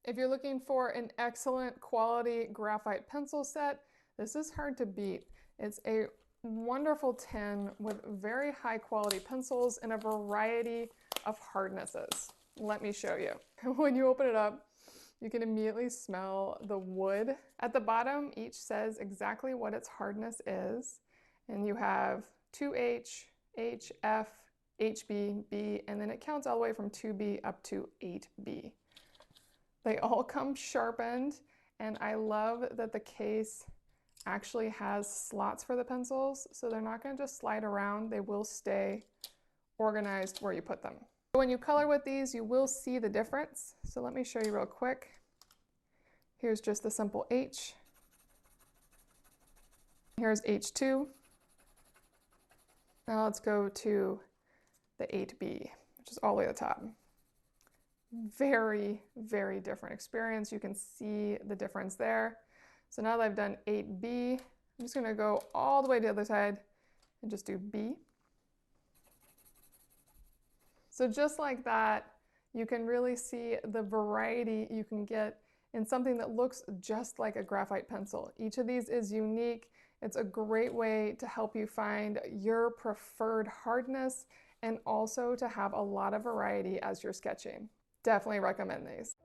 If you're looking for an excellent quality graphite pencil set, this is hard to beat. It's a wonderful tin with very high quality pencils in a variety of hardnesses. Let me show you. When you open it up, you can immediately smell the wood. At the bottom, each says exactly what its hardness is. And you have 2H, H, F, HB, B, and then it counts all the way from 2B up to 8B. They all come sharpened, and I love that the case actually has slots for the pencils, so they're not going to just slide around. They will stay organized where you put them. When you color with these, you will see the difference. So let me show you real quick. Here's just the simple H. Here's H2. Now let's go to the 8B, which is all the way at the top. Very, very different experience. You can see the difference there. So now that I've done 8B, I'm just going to go all the way to the other side and just do B. So just like that, you can really see the variety you can get in something that looks just like a graphite pencil. Each of these is unique. It's a great way to help you find your preferred hardness and also to have a lot of variety as you're sketching. Definitely recommend these.